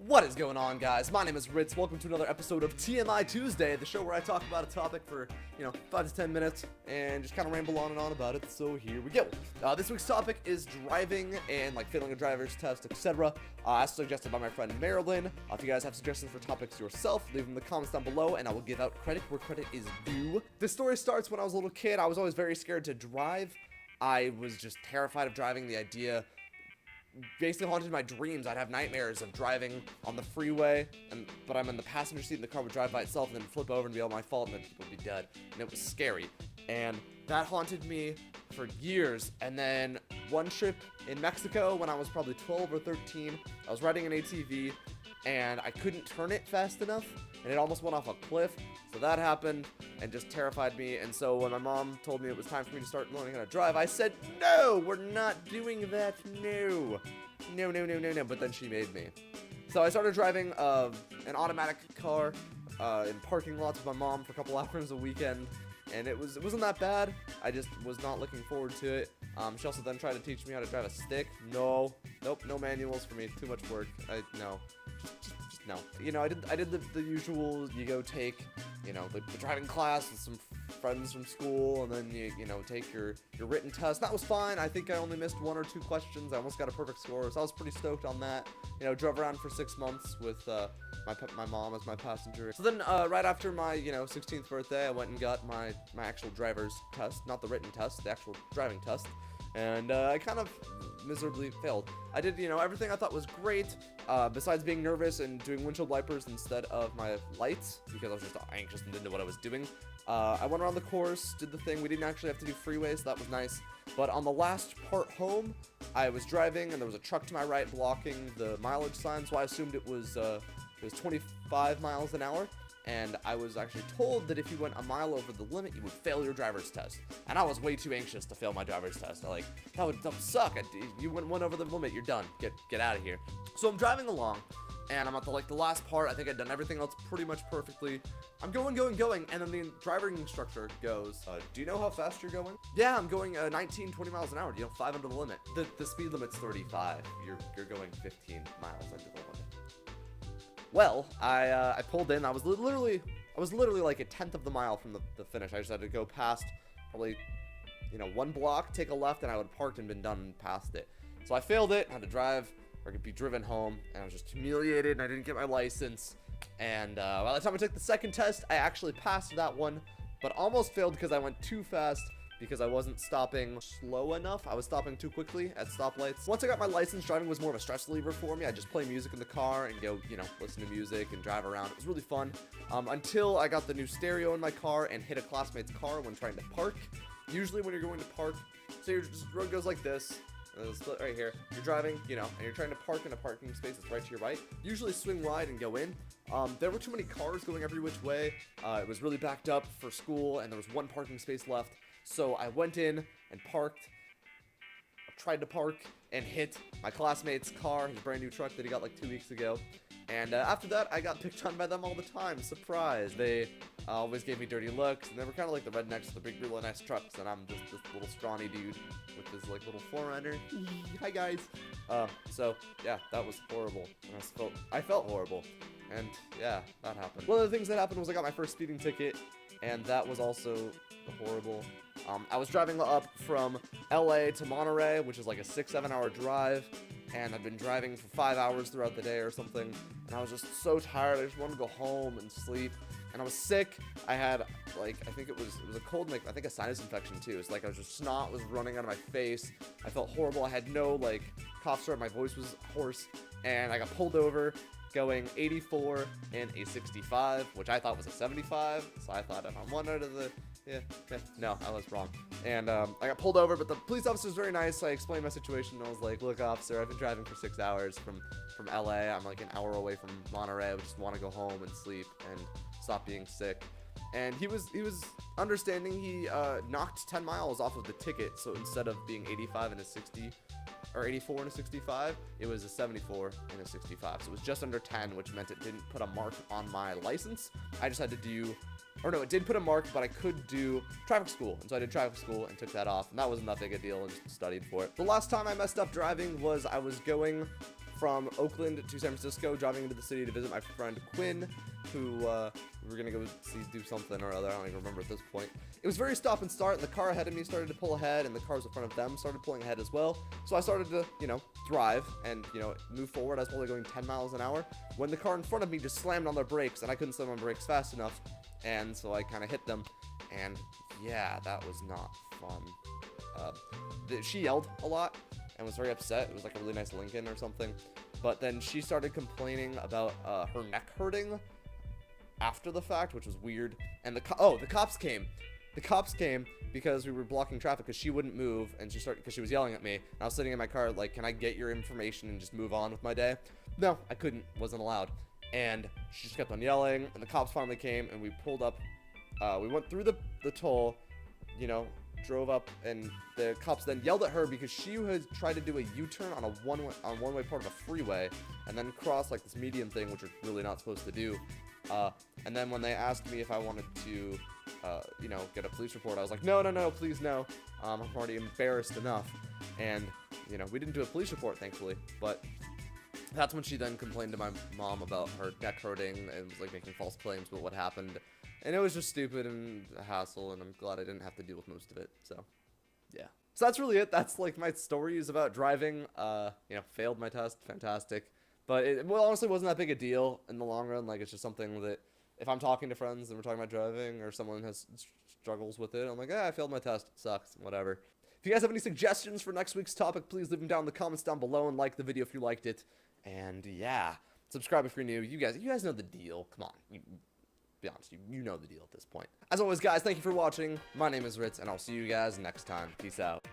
What is going on, guys? My name is Ritz. Welcome to another episode of TMI Tuesday, the show where I talk about a topic for, 5 to 10 minutes and just kind of ramble on and on about it. So here we go. This week's topic is driving and failing a driver's test, etc. As suggested by my friend Marilyn. If you guys have suggestions for topics yourself, leave them in the comments down below and I will give out credit where credit is due. This story starts when I was a little kid. I was always very scared to drive. I was just terrified of driving. The idea basically haunted my dreams. I'd have nightmares of driving on the freeway, but I'm in the passenger seat and the car would drive by itself and then flip over and be all my fault and then people would be dead. And it was scary. And that haunted me for years. And then one trip in Mexico when I was probably 12 or 13, I was riding an ATV and I couldn't turn it fast enough and it almost went off a cliff. So that happened and just terrified me. And so when my mom told me it was time for me to start learning how to drive, I said, no, we're not doing that. No. But then she made me. So I started driving an automatic car in parking lots with my mom for a couple hours a weekend. And it wasn't that bad. I just was not looking forward to it. She also then tried to teach me how to drive a stick. Nope, no manuals for me. Too much work. No. Just no. I did the usual. You go take, the driving class with some friends from school, and then you take your written test. That was fine. I think I only missed 1 or 2 questions. I almost got a perfect score, so I was pretty stoked on that. Drove around for 6 months with my mom as my passenger. So then right after my 16th birthday, I went and got my actual driver's test, not the written test, the actual driving test. And I kind of miserably failed. I did, everything I thought was great, besides being nervous and doing windshield wipers instead of my lights, because I was just anxious and didn't know what I was doing. I went around the course, did the thing. We didn't actually have to do freeways, so that was nice. But on the last part home, I was driving, and there was a truck to my right blocking the mileage sign, so I assumed it was 25 miles an hour. And I was actually told that if you went a mile over the limit, you would fail your driver's test. And I was way too anxious to fail my driver's test. That would suck. You went 1 over the limit, you're done. Get out of here. So I'm driving along, and I'm at the last part. I think I'd done everything else pretty much perfectly. I'm going, and then the driving instructor goes, do you know how fast you're going? Yeah, I'm going 19, 20 miles an hour, 5 under the limit. The speed limit's 35. You're going 15 miles under the limit. Well, I pulled in. I was literally like a 10th of the mile from the finish. I just had to go past probably, 1 block, take a left, and I would have parked and been done past it. So I failed it. I had to drive or be driven home, and I was just humiliated, and I didn't get my license. And by the time I took the second test, I actually passed that one, but almost failed because I went too fast. Because I wasn't stopping slow enough. I was stopping too quickly at stoplights. Once I got my license, driving was more of a stress reliever for me. I'd just play music in the car and go, listen to music and drive around. It was really fun. Until I got the new stereo in my car and hit a classmate's car when trying to park. Usually when you're going to park, so your road goes like this. Split right here. You're driving, and you're trying to park in a parking space that's right to your right. Usually swing wide and go in. There were too many cars going every which way. It was really backed up for school, and there was 1 parking space left. So I went in and parked, tried to park, and hit my classmate's car, his brand new truck that he got 2 weeks ago. And after that, I got picked on by them all the time. Surprise. They always gave me dirty looks, and they were kind of like the rednecks with the big, really nice trucks, and I'm just this little scrawny dude with this little 4Runner. Hi, guys. So yeah, that was horrible. And I felt horrible. And yeah, that happened. One of the things that happened was I got my first speeding ticket, and that was also horrible. I was driving up from LA to Monterey, which is like a 6-7 hour drive, and I'd been driving for 5 hours throughout the day or something, and I was just so tired. I just wanted to go home and sleep, and I was sick. I had I think it was a cold, I think a sinus infection too. It's I was just, snot was running out of my face. I felt horrible. I had no cough syrup. My voice was hoarse, and I got pulled over going 84 in a 65, which I thought was a 75. So I thought if I'm 1 out of the no, I was wrong. And I got pulled over, but the police officer was very nice. I explained my situation, and I was like, look, officer, I've been driving for 6 hours from LA. I'm an hour away from Monterey. I just want to go home and sleep and stop being sick. And he was understanding. He knocked 10 miles off of the ticket, so instead of being 85 and a 60, or 84 and a 65, it was a 74 and a 65. So it was just under 10, which meant it didn't put a mark on my license. I just had to do, or no, it did put a mark, but I could do traffic school. And so I did traffic school and took that off, and that wasn't that big a deal and just studied for it. The last time I messed up driving was I was going from Oakland to San Francisco, driving into the city to visit my friend Quinn, who we were gonna go do something or other. I don't even remember at this point. It was very stop and start, and the car ahead of me started to pull ahead, and the cars in front of them started pulling ahead as well. So I started to, drive and, move forward. I was probably going 10 miles an hour when the car in front of me just slammed on their brakes, and I couldn't slam on brakes fast enough, and so I kind of hit them, and yeah, that was not fun. She yelled a lot and was very upset. It was like a really nice Lincoln or something, but then she started complaining about her neck hurting after the fact, which was weird. And the cops came. The cops came because we were blocking traffic because she wouldn't move, and because she was yelling at me. And I was sitting in my car like, can I get your information and just move on with my day? No, I couldn't. Wasn't allowed. And she just kept on yelling, and the cops finally came, and we pulled up. We went through the toll, drove up, and the cops then yelled at her because she had tried to do a U-turn on one-way part of a freeway, and then cross like this median thing, which you're really not supposed to do. And then when they asked me if I wanted to, get a police report, I was like, no, please no. I'm already embarrassed enough. And, we didn't do a police report, thankfully, but that's when she then complained to my mom about her neck hurting and was like making false claims about what happened. And it was just stupid and a hassle, and I'm glad I didn't have to deal with most of it. So, yeah. So that's really it. That's like my stories about driving. Failed my test. Fantastic. But it honestly wasn't that big a deal in the long run. Like, it's just something that if I'm talking to friends and we're talking about driving or someone has struggles with it, I'm like, I failed my test. It sucks. Whatever. If you guys have any suggestions for next week's topic, please leave them down in the comments down below, and like the video if you liked it. And yeah, subscribe if you're new. You guys know the deal. Come on. Be honest, you know the deal at this point. As always, guys, thank you for watching. My name is Ritz, and I'll see you guys next time. Peace out.